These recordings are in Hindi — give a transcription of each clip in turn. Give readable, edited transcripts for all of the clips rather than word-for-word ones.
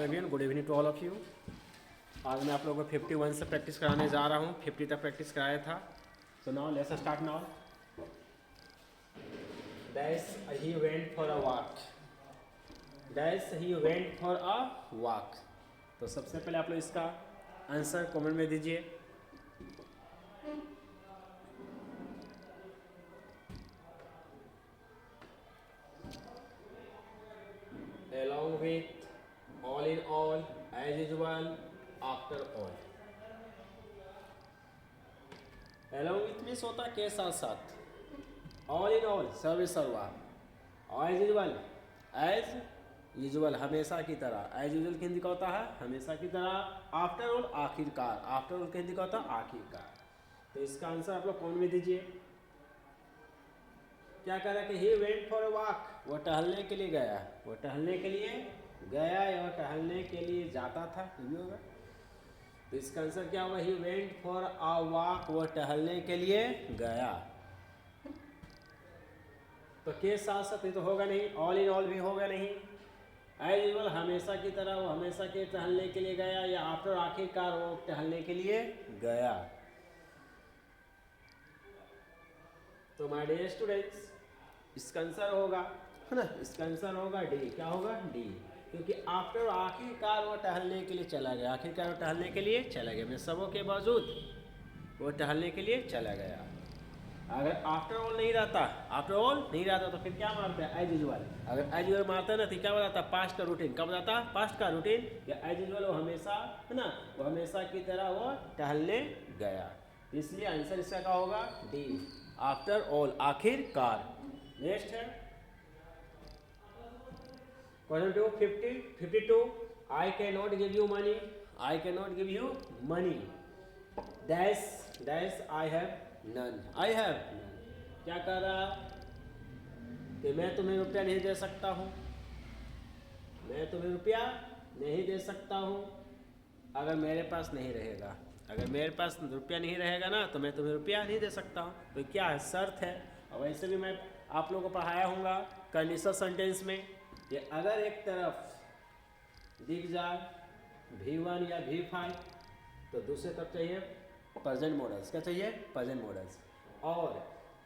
Everyone, good evening to all of you. आज मैं आप लोगों को 51 से प्रैक्टिस कराने जा रहा हूँ। 50 तक प्रैक्टिस कराया था। So now let's start now. Thus he went for a walk. Thus he went for a walk. तो सबसे पहले आप लोग इसका आंसर कमेंट में दीजिए। Along with, all in all, as usual, after all. Along with means होता है के साथ साथ। ऑल इन ऑल सर्व सर्वा। एज यूजल, एज यूजल हमेशा की तरह। एज यूजल के हिंदी का होता है हमेशा की तरह। आफ्टर ऑल आखिरकार। आफ्टर ऑल के हिंदी का होता है आखिरकार। तो इसका आंसर आप लोग कौन में दीजिए। क्या कह रहा है कि he went for a walk, वो टहलने के लिए गया। वो टहलने के लिए गया या टहलने के लिए जाता था, ये भी होगा। तो इसका आंसर क्या होगा, he went for a walk, वो टहलने के लिए गया। तो के साथ साथ ये तो होगा नहीं, ऑल इन ऑल भी होगा नहीं। एज यूजुअल हमेशा की तरह वो हमेशा के टहलने के लिए गया, या आफ्टर आखिरकार वो टहलने के लिए गया। तो माय डियर स्टूडेंट्स, इसका आंसर होगा, है ना, इसका आंसर होगा डी। क्या होगा, डी। क्योंकि आफ्टर आखिरकार वो टहलने के लिए चला गया। आखिरकार वो टहलने के लिए चला गया, मैं सबों के बावजूद वो टहलने के लिए चला गया। अगर आफ्टर ऑल नहीं रहता, आफ्टर ऑल नहीं रहता तो फिर क्या मारते हैं, एज यूजुअल। अगर एज यूजुअल मारते हैं ना तो क्या बताता, पास्ट का रूटीन। कब बताता, पास्ट का रूटीन, या एज यूजुअल वो हमेशा, है ना, वो हमेशा की तरह वो टहलने गया। इसलिए आंसर इसका क्या होगा, डी, आफ्टर ऑल, आखिरकार। नेक्स्ट है question 52। I can not give you money, I can not give you money, dash dash I have none, I have none. क्या कह रहा कि मैं तुम्हें रुपया नहीं दे सकता हूँ, मैं तुम्हें रुपया नहीं दे सकता हूँ अगर मेरे पास नहीं रहेगा। अगर मेरे पास रुपया नहीं रहेगा ना तो मैं तुम्हें रुपया नहीं दे सकता हूँ। तो क्या है, शर्त है। और वैसे भी मैं आप लोगों को पढ़ाया हूँगा कंडीशनल सेंटेंस में कि अगर एक तरफ दिख जाए V1 या V5 तो दूसरी तरफ चाहिए प्रेजेंट मॉडल्स। क्या चाहिए, प्रेजेंट मॉडल्स। और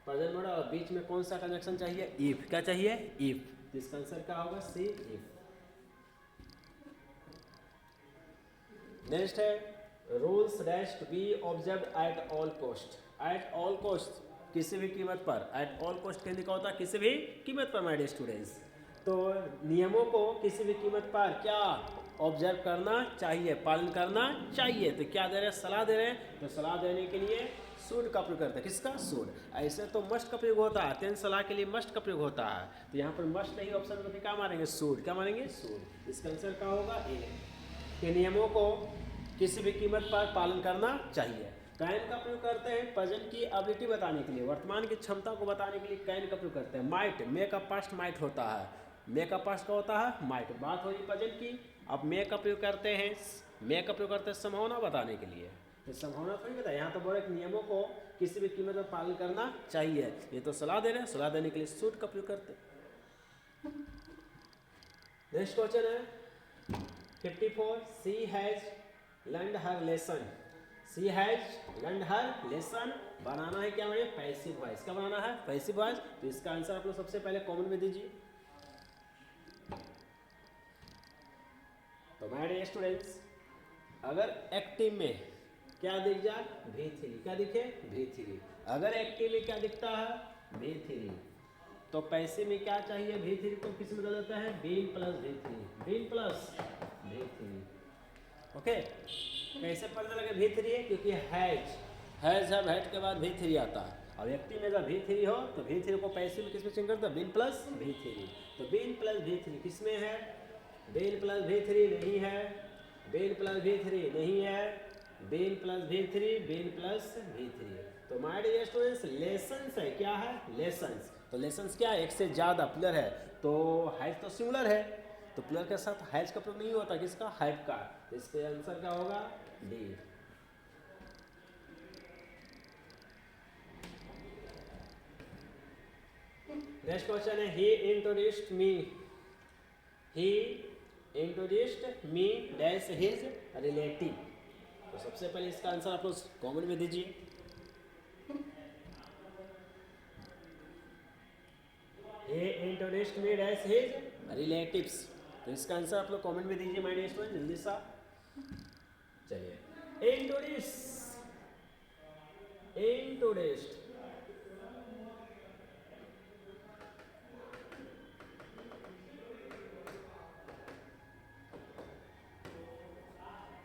प्रेजेंट मॉडल और बीच में कौन सा कंजक्शन चाहिए, इफ। क्या चाहिए, इफ। इसका आंसर क्या होगा, सी, इफ। नेक्स्ट है rules dash to be observe at all cost. At all cost, किसी भी कीमत पर। एट ऑल कॉस्ट के लिखा होता है किसी भी कीमत पर, माय डियर स्टूडेंट्स। तो नियमों को किसी भी कीमत पर क्या ऑब्जर्व करना चाहिए, पालन करना चाहिए। तो क्या दे रहे हैं, सलाह दे रहे हैं। तो सलाह देने के लिए शुड का प्रयोग करते हैं। किसका, शुड। ऐसे तो मस्ट का प्रयोग होता है, तेन सलाह के लिए मस्ट का प्रयोग होता है। तो यहाँ पर मस्ट नहीं ऑप्शन में, क्या मारेंगे, शुड। क्या मारेंगे, शुड। इसका आंसर क्या होगा, ए। के नियमों को किसी भी कीमत पर पालन करना चाहिए। कैन का प्रयोग करते हैं प्रेजेंट की एबिलिटी बताने के लिए, वर्तमान की क्षमता को बताने के लिए कैन का प्रयोग करते हैं। माइट, मे का पास्ट माइट होता है। मे का पास्ट का होता है माइट। बात हो रही प्रेजेंट की, अब मे का प्रयोग करते हैं, मे का प्रयोग करते हैं संभावना बताने के लिए। तो संभावना थोड़ी बताया, यहाँ तो बोले नियमों को किसी भी कीमत पर पालन करना चाहिए। ये तो सलाह दे रहे हैं, सलाह देने के लिए शुड का प्रयोग करते हैं। नेक्स्ट क्वेश्चन है 54। She has learned her lesson. She has learned her lesson बनाना है क्या, हमें पैसिव वॉइस। क्या बनाना है, पैसिव वॉइस। तो इसका आंसर आप लोग सबसे पहले कॉमन में दीजिए। तो माय डियर स्टूडेंट्स, अगर एक्टिव में क्या दिख जाए, V3। क्या दिखे, V3। अगर एक्टिव में क्या दिखता है, V3। तो पैसे में क्या चाहिए, V3 को किस में बदल देता है, been plus V3, been plus V3। Okay, कैसे पता लगे V3 है, क्योंकि हैज है, हैड के बाद V3 आता है। और एक्टिव में अगर V3 हो तो V3 को पैसे में किस में चेंज करता है, बीन प्लस V3। तो बीन प्लस V3 किस में है, बीन प्लस V3 नहीं है, बीन प्लस V3 नहीं है, been plus V3, been plus V3। तो माय डियर स्टूडेंट्स, लेसन्स है, क्या है, लेसन्स। तो लेसन्स क्या है, एक से ज़्यादा प्लर है। तो हैज तो सिंगुलर है, तो प्लर के साथ हैज का प्रयोग नहीं होता, किसका, हैव का। तो इसके आंसर क्या होगा, डी। नेक्स्ट क्वेश्चन है he introduced me. He introduced me dash his relative. तो सबसे पहले इसका आंसर आप लोग कमेंट में दीजिए। he introduced me as his relatives। तो इसका आंसर आप लोग कमेंट में दीजिए माय डियर स्टूडेंट, जल्दी सा। चलिए इंट्रोड्यूस्ड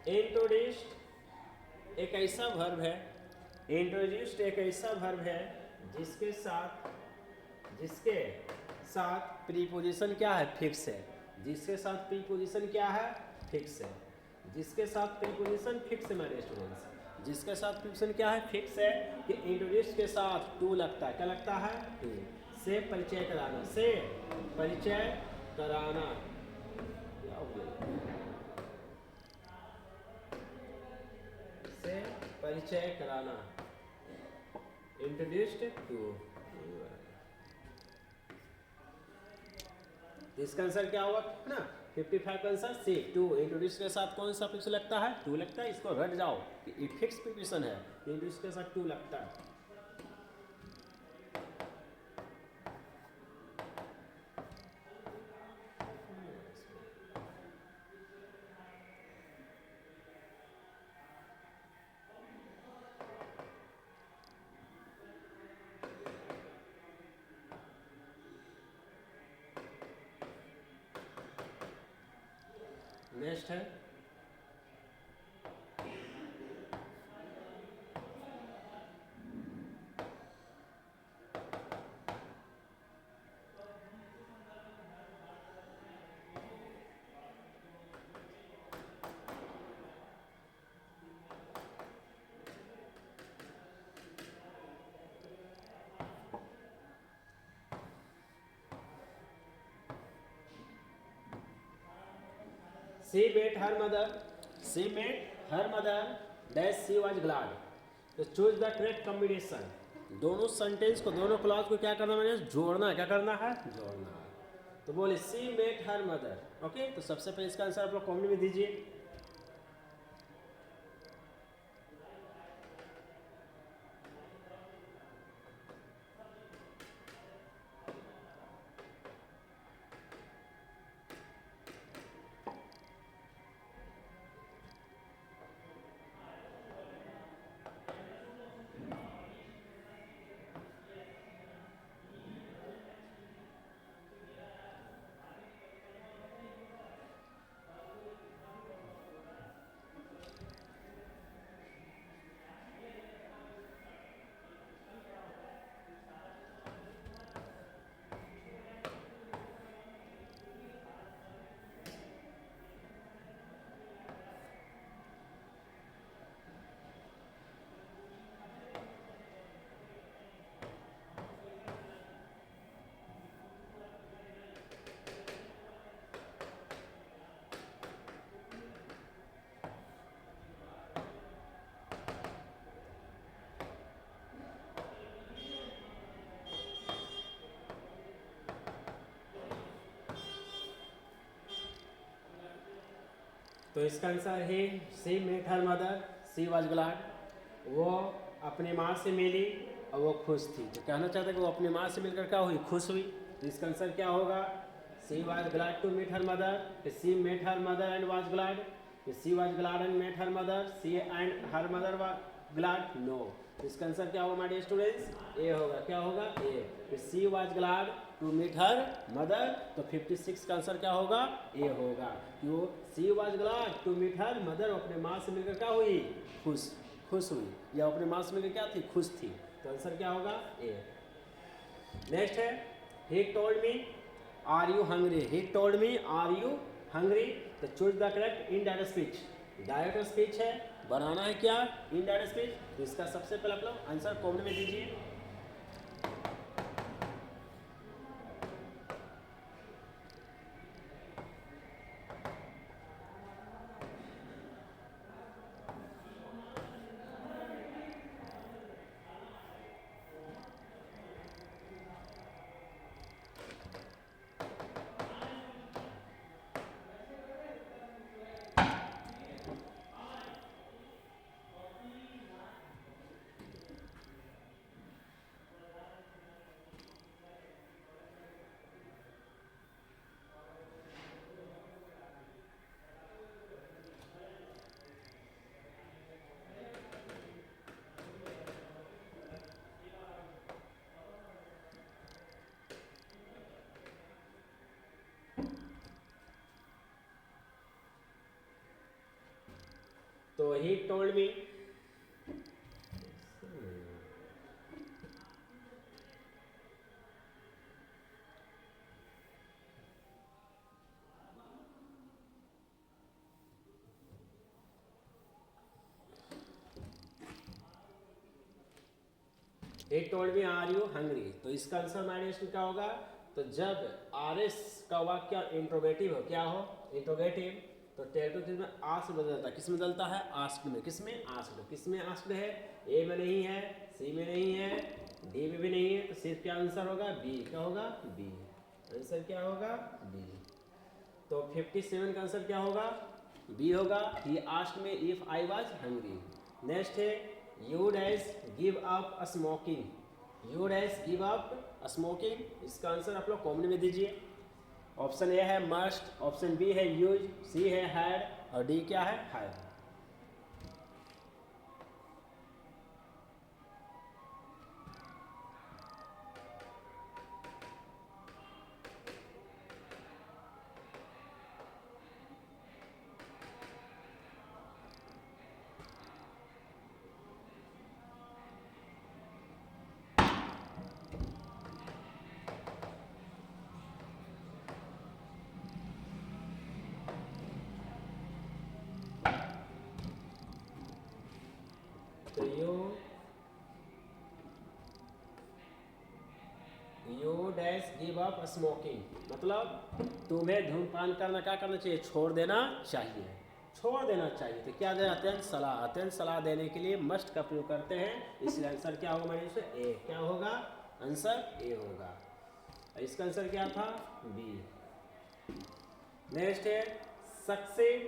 इंट्रोड्यूस्ड एक ऐसा वर्ब है, इंट्रोड्यूस्ड एक ऐसा वर्ब है जिसके साथ प्रीपोजिशन क्या है, फिक्स है। जिसके साथ प्रीपोजिशन क्या है, फिक्स है। जिसके साथ प्रीपोजिशन फिक्स है मेरे स्टूडेंट्स, जिसके साथ प्रीपोजिशन क्या है, फिक्स है। कि इंट्रोड्यूस के साथ टू लगता है, क्या लगता है, टू। से परिचय कराना, से परिचय कराना, से परिचय कराना, इंट्रोड्यूस्ड टू। इसका आंसर क्या होगा ना, 55 का आंसर सी, टू। इंट्रोड्यूस के साथ कौन सा प्रीपोजिशन लगता है, टू लगता है। इसको रट जाओ कि ये फिक्स प्रीपोजिशन है, इंट्रोड्यूस के साथ टू लगता है। नेक्स्ट है she met her mother dash she was glad। तो चूज द करेक्ट कॉम्बिनेशन। दोनों सेंटेंस को, दोनों क्लॉज को क्या करना, मैंने जोड़ना है। क्या करना है, जोड़ना है। तो बोले she met her mother. Okay, तो सबसे पहले इसका आंसर आप लोग कमेंट में दीजिए। तो इसका आंसर है she met her mother, she was glad. वो अपनी माँ से मिली और वो खुश थी। तो कहना चाहता है कि वो अपनी माँ से मिलकर क्या हुई, खुश हुई। तो इसका आंसर क्या होगा, she was glad to meet her mother, she met her mother and was glad, she was glad and met her mother, she and her mother was glad, no. तो इसका आंसर क्या होगा माय डियर स्टूडेंट्स, ए होगा। क्या होगा, A. She was glad to meet her mother, तो 56 का आंसर क्या होगा, ए होगा। क्यों, she was glad to meet her mother, अपने माँ से मिलकर क्या हुई, खुश हुई, या अपने माँ से मिलकर क्या थी, खुश थी। तो आंसर क्या होगा, ए। नेक्स्ट है he told me are you hungry, he told me are you hungry. तो choose the correct indirect speech. Direct speech है, बनाना है क्या, इनडायरेक्ट स्पीच। तो इसका सबसे पहले आप लोग आंसर कमेंट में दीजिए। तो ही told me, he told me are you hungry। तो इसका आंसर हमारे क्या होगा, तो जब RS का वाक्य इंट्रोगेटिव हो, क्या हो इंट्रोगेटिव, तो टेल टू में आस्क्ड बदलता है, किस में बदलता है आस्क्ड में, किस में आस्क्ड, किस में आस्क्ड है, ए में नहीं है, सी में नहीं है, डी में भी नहीं है, तो सिर्फ क्या आंसर होगा बी, क्या होगा बी, आंसर क्या होगा बी। तो 57 का आंसर क्या होगा बी होगा। He asked me if I was hungry. Next है you dash give up smoking, you dash give up smoking, इसका आंसर आप लोग कॉमन में दीजिए। ऑप्शन ए है मस्ट, ऑप्शन बी है यूज, सी है हैड और डी क्या है हैव। तो you dash give up smoking, मतलब तुम्हें धूम्रपान करना क्या करना चाहिए, छोड़ देना चाहिए, छोड़ देना चाहिए। तो क्या देना, अत्यंत सलाह, अत्यंत सलाह देने के लिए मस्ट का प्रयोग करते हैं, इसलिए आंसर क्या होगा हमारे इसमें ए, क्या होगा आंसर ए होगा। इसका आंसर क्या था बी। नेक्स्ट है success,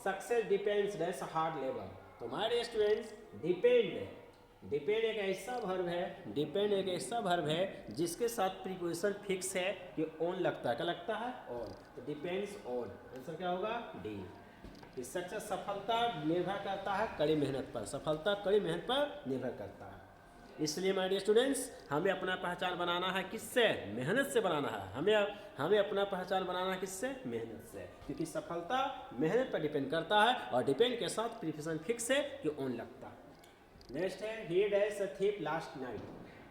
success depends dash hard labour. तो हमारे स्टूडेंट्स डिपेंड, डिपेंड एक ऐसा वर्ब है, डिपेंड एक ऐसा वर्ब है जिसके साथ प्रीपोजिशन फिक्स है कि ऑन लगता है, क्या लगता है ऑन, तो डिपेंड्स ऑन, आंसर क्या होगा डी। इस सक्सेस सफलता निर्भर करता है कड़ी मेहनत पर, सफलता कड़ी मेहनत पर निर्भर करता है। इसलिए माय डियर स्टूडेंट्स हमें अपना पहचान बनाना है किससे, मेहनत से बनाना है, हमें अपना पहचान बनाना है किससे, मेहनत से, क्योंकि सफलता मेहनत पर डिपेंड करता है और डिपेंड के साथ प्रीपोजिशन फिक्स है कि ऑन लगता है। नेक्स्ट है ही dash a thief last night.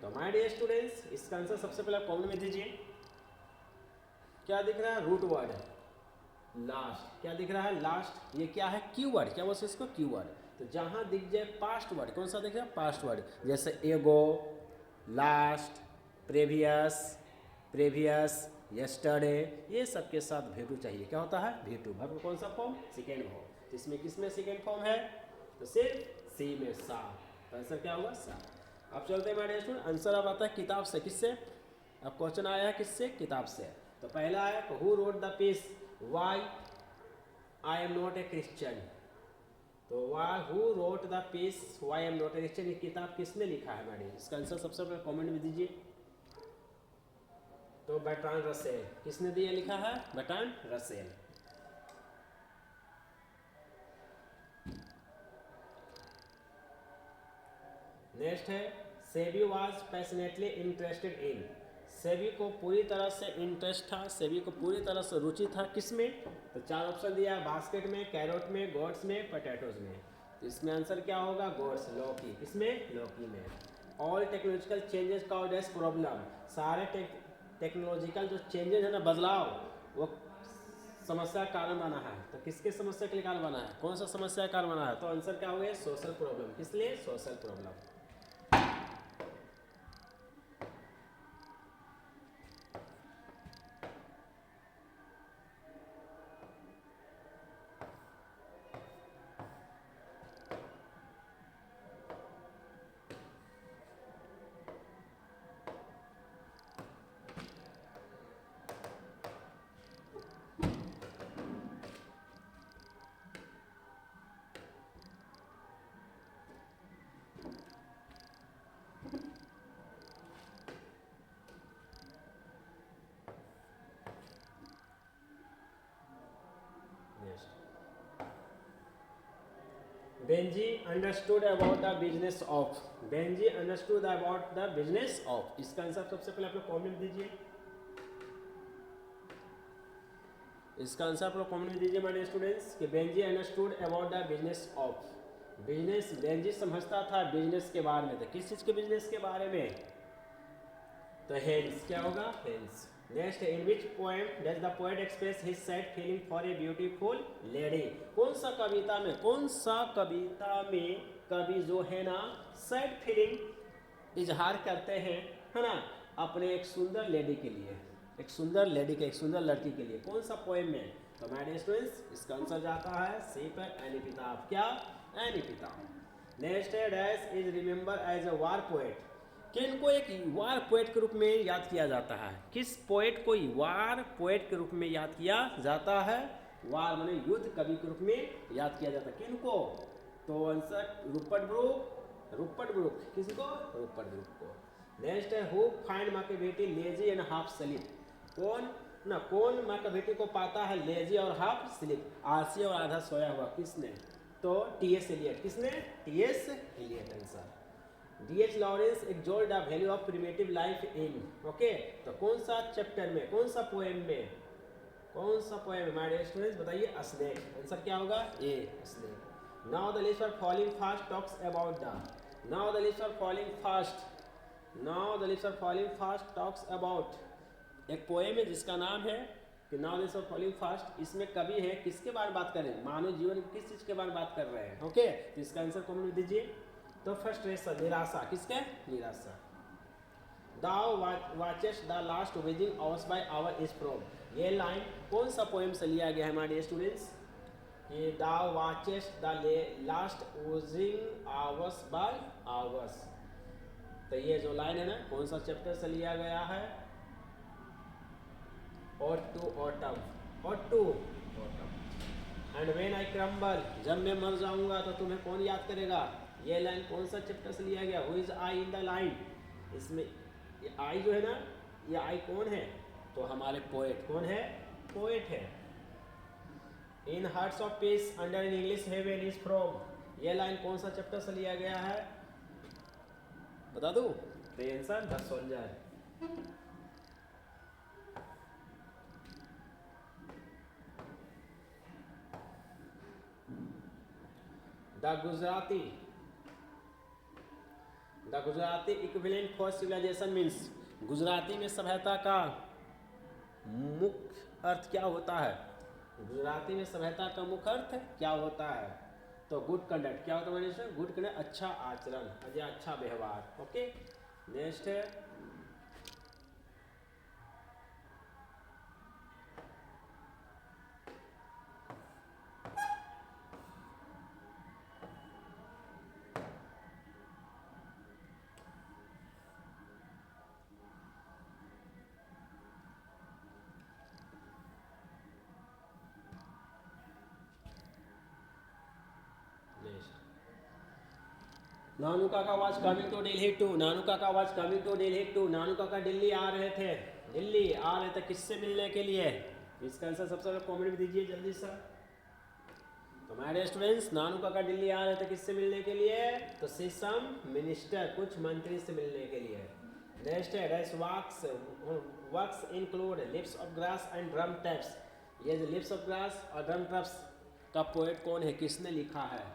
तो माय डियर स्टूडेंट्स इसका आंसर सबसे पहले कॉमन में दीजिए। क्या दिख रहा है, रूट वर्ड लास्ट, क्या दिख रहा है लास्ट, ये क्या है कीवर्ड, क्या बोलते हैं इसको कीवर्ड। तो जहां दिख जाए पास्ट वर्ड, कौन सा दिख रहा है पास्ट वर्ड, जैसे एगो, लास्ट, प्रेवियस, प्रेवियस, यस्टरडे, ये सब के साथ भेटू चाहिए, क्या होता है भेटू, वर्ब कौन सा फॉर्म सेकेंड फॉर्म। इसमें किसमें सेकेंड फॉर्म है, तो सिर्फ सी में सा, तो आंसर क्या होगा सा। अब चलते हैं हमारे स्टूडेंट, आंसर अब आता है किताब से, किससे, अब क्वेश्चन आया है किससे, किताब से। तो पहला है who wrote the piece why I am not a Christian. तो why who wrote the piece why am not a Christian, ये किताब किसने लिखा है हमारे, इसका आंसर सबसे पहले कमेंट में दीजिए। तो बर्ट्रांड रसेल, किसने दिया लिखा है बर्ट्रांड रसेल। नेक्स्ट है SEBI was passionately interested in. SEBI को पूरी तरह से इंटरेस्ट था, सेबी को पूरी तरह से रुचि था किसमें, तो चार ऑप्शन दिया, बास्केट में, कैरोट में, गोड्स में, पोटैटोज में। तो इसमें आंसर क्या होगा गोड्स, लौकी, किसमें लौकी में। All technological changes called as problem, सारे टेक्नोलॉजिकल जो चेंजेस है ना, बदलाव, वो समस्या का कारण बना है। तो किसके समस्या के लिए कारण बना है, कौन सा समस्या का कारण बना है, तो आंसर क्या हो गया सोशल प्रॉब्लम, किस लिए social problem. Benji understood about the business of, Benji understood about the business of, इसका आंसर सबसे पहले आप लोग कॉमेंट दीजिए, इसका आंसर आप लोग कॉमेंट में दीजिए माय स्टूडेंट्स कि Benji understood about the business of. Business, Benji समझता था बिजनेस के बारे में, तो किस चीज़ के बिजनेस के बारे में? तो हेंस क्या होगा? Hence. Next, in which poem does the poet express his sad feeling for a beautiful lady? कौन सा कविता में कवि जो है ना सैड फीलिंग इजहार करते हैं, है ना, अपने एक सुंदर लेडी के लिए, एक सुंदर लड़की के लिए, कौन सा पोएम में? तो माय स्टूडेंट्स, इसका आंसर जाता है सी पर, एनीपिताफ। क्या? एनीपिताफ। नेक्स्ट है, dash is remember as a war poet? किनको एक वार पोएट के रूप में याद किया जाता है? किस पोएट को वार पोएट के रूप में याद किया जाता है? वार माने युद्ध कवि के रूप में याद किया जाता है, किनको? तो आंसर रूपर्ट ब्रूक। किसको? रूपर्ट ब्रूक को। नेक्स्ट है, who find Machiavelli lazy and half sleep? कौन मैकियावेली को पाता है लेजी और हाफ स्लीप, आलसी और आधा सोया हुआ? किसने? तो टी.एस. एलियट। किसने? T S. Eliot answer. D.H. Lawrence extolled the value of primitive life in, okay, तो कौन सा चैप्टर में, कौन सा पोएम में माय डियर स्टूडेंट्स बताइए? अस्नेक। आंसर क्या होगा? A, a snake. Now the leaves are falling fast talks about the, now the leaves are falling fast talks about, एक पोएम है जिसका नाम है कि now the leaves are falling fast. इसमें कवि है, किसके बारे में बात कर रहे हैं? मानव जीवन की किस चीज के बारे में बात कर रहे हैं? ओके, तो इसका आंसर कमेंट में दीजिए। तो फ्रस्ट्रेशन, निराशा, किसके? निराशा। Thou watchest the last waging hours by hour is from, ये लाइन कौन सा पोएम से लिया गया है हमारे स्टूडेंट्स? ये Thou watchest the last waging hours by hours, तो ये जो लाइन है ना कौन सा चैप्टर से लिया गया है? Ode to Autumn। And when I crumble, जब मैं मर जाऊंगा तो तुम्हें कौन याद करेगा? ये लाइन कौन सा चैप्टर से लिया गया? Who is I in the line? इसमें ये आई जो है ना, ये आई कौन है? तो हमारे पोएट, कौन है? पोएट है। In hearts of peace under in English heaven is from, ये लाइन कौन सा चैप्टर से लिया गया है? बता दूं? तो answer the soldier. The Gujarati equivalent for civilization means, Gujarati में सभ्यता का मुख्य अर्थ क्या होता है? गुजराती में सभ्यता का मुख्य अर्थ क्या होता है? तो गुड कंडक्ट। क्या होता है? गुड कंडक्ट, अच्छा आचरण या अच्छा व्यवहार। ओके, नेक्स्ट है, Nanu Kaka was coming to Delhi to, Nanu Kaka was coming to Delhi to, Nanu Kaka Delhi आ रहे थे किससे मिलने के लिए? इसका आंसर सबसे पहले कमेंट में दीजिए जल्दी से। तो हमारे स्टूडेंट्स, नानू काका दिल्ली आ रहे थे किससे मिलने के लिए? तो सम मिनिस्टर, कुछ मंत्री से मिलने के लिए। नेक्स्ट है, dash works include lips of grass and drum taps, ये जो लिप्स ऑफ ग्रास और ड्रम टैप्स का पोएट कौन है, किसने लिखा है?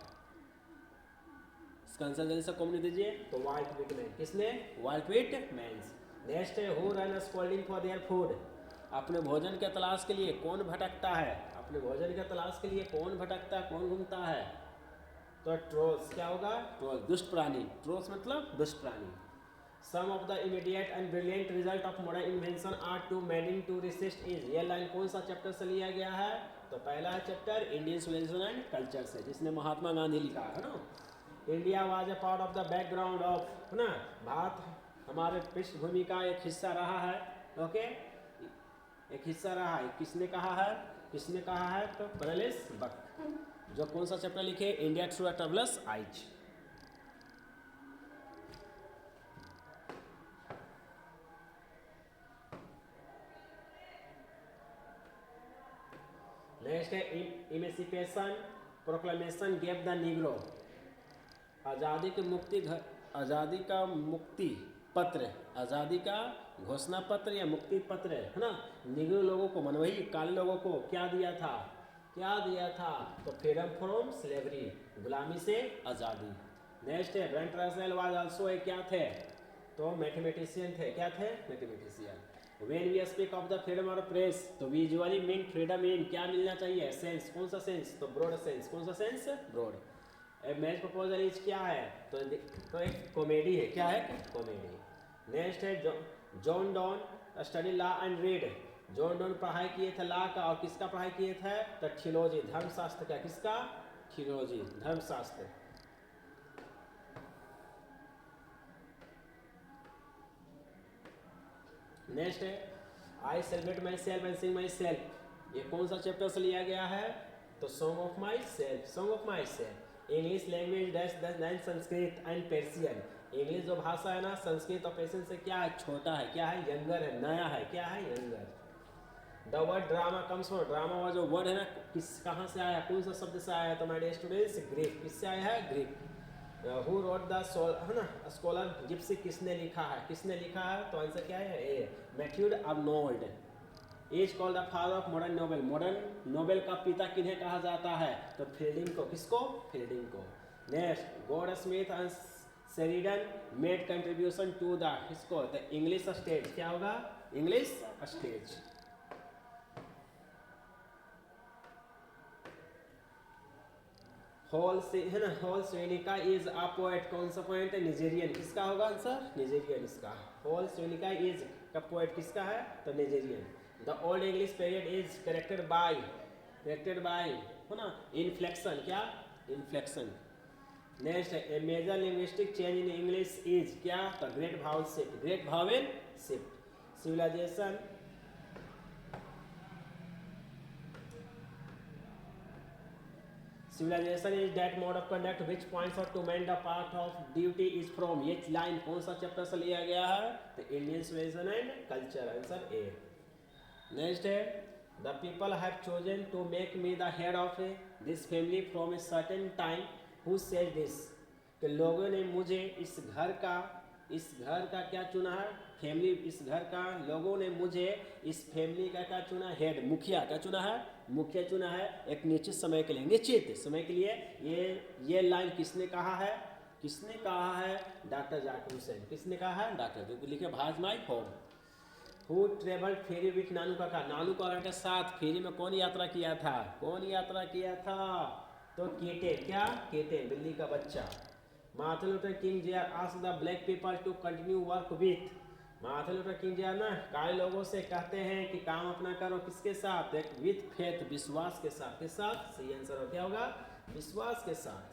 इसका आंसर जल्दी से कमेंट दीजिए। तो वाल्ट विटमैन। किसने? Walt Whitman. नेक्स्ट है, who run scolding for their food, अपने भोजन के तलाश के लिए कौन भटकता है? अपने भोजन के तलाश के लिए कौन भटकता है, कौन घूमता है? तो ट्रोल्स। क्या होगा? ट्रोल्स, दुष्ट प्राणी। ट्रोल्स मतलब दुष्ट प्राणी। Some of the immediate and brilliant result of modern invention are too maddening to resist is, ये लाइन कौन सा चैप्टर से लिया गया है? तो पहला chapter Indian civilization and culture से, जिसने महात्मा गांधी लिखा है ना। India was a part of the background of, है ना, भारत हमारे पृष्ठभूमि का एक हिस्सा रहा है। ओके, एक हिस्सा रहा है। किसने कहा है? तो परलेस बक, जो कौन सा चैप्टर लिखे? India through a traveller's eyes. Next है, emancipation proclamation gave the negro, आज़ादी का मुक्ति पत्र, आज़ादी का घोषणा पत्र या मुक्ति पत्र, है ना, निग्रो लोगों को, मन वही काले लोगों को क्या दिया था? क्या दिया था? तो फ्रीडम फ्रॉम स्लेवरी, गुलामी से आज़ादी। नेक्स्ट है Bertrand Russell was also a क्या थे? तो मैथमेटिशियन थे। क्या थे? Mathematician. When we speak of the freedom of press, तो विजुअली मीन फ्रीडम इन क्या मिलना चाहिए? सेंस। कौन सा सेंस? तो ब्रॉड सेंस। कौन सा sense? Broad. A match proposal is क्या है? तो एक कॉमेडी है। क्या है? कॉमेडी। नेक्स्ट है John Donne study law and read. John Donne पढ़ाई किए थे लॉ का, और किसका पढ़ाई किए थे? तो थियोलॉजी, धर्मशास्त्र का। किसका? थियोलॉजी, धर्मशास्त्र। नेक्स्ट है I celebrate myself and sing myself. ये कौन सा चैप्टर से लिया गया है? तो song of myself, song of myself. English language than Sanskrit and Persian. English जो भाषा है ना, संस्कृत और पर्सियन से क्या है? छोटा है। क्या है? यंगर है, नया है। क्या है? Younger. The word drama comes from, drama वाला जो वर्ड है ना, किस कहाँ से आया? कौन सा शब्द से आया? तो माय डियर स्टूडेंट्स, ग्रीक। किससे आया है? ग्रीक। हु रोट द है ना स्कॉलर जिप्सी, किसने लिखा है? किसने लिखा है? तो आंसर क्या है? A, Matthew Arnold. Is called the father of modern novel. Modern novel का पिता किन्हें कहा जाता है? तो फील्डिंग को। किसको? फील्डिंग को। Next, Goldsmith and Sheridan made contribution to the, किसको? The English stage. क्या होगा? English stage. हॉल से है ना, Wole Soyinka is a poet. कौन सा पोएट है? निजेरियन। किसका होगा आंसर? निजेरियन इसका। हॉल सेनिका इज का पोएट किसका है? तो Nigerian. The old English period is करेक्टेड बाय है ना इन्फ्लेक्शन। क्या? इन्फ्लेक्शन। नेक्स्ट है a major linguistic change in English is क्या? तो great vowel shift, great vowel shift. Civilization, civilization is that mode of conduct which points out to man the path of duty is from। ये लाइन कौन सा चैप्टर से लिया गया है? तो Indian civilization and culture. Answer A. Next है the people have chosen to make me the head of this family from a certain time. Who said this? कि लोगों ने मुझे इस घर का क्या चुना है? फैमिली, इस घर का लोगों ने मुझे इस फैमिली का क्या चुना? हेड, मुखिया। क्या चुना है? मुखिया चुना है एक निश्चित समय के लिए, निश्चित समय के लिए। ये लाइन किसने कहा है? किसने कहा है? डॉक्टर जाकिर हुसैन। किसने कहा है? डॉक्टर, जो लिखे भाज my home. Who travelled ferry with Nanu Kaka. Nanu काका के साथ फेरी में कौन यात्रा किया था? कौन यात्रा किया था? तो केटे। क्या? केटे, बिल्ली का बच्चा। Martin Luther King Junior asked the black people to continue work with. Martin Luther King Junior ना काले लोगों से कहते हैं कि काम अपना करो किसके साथ? विथ फेथ, विश्वास के साथ। के साथ? सही आंसर क्या होगा? विश्वास के साथ।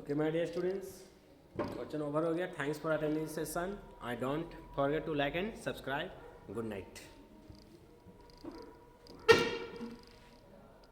Okay my dear students, question over हो गया. Thanks for attending session. I don't forget to like and subscribe. Good night.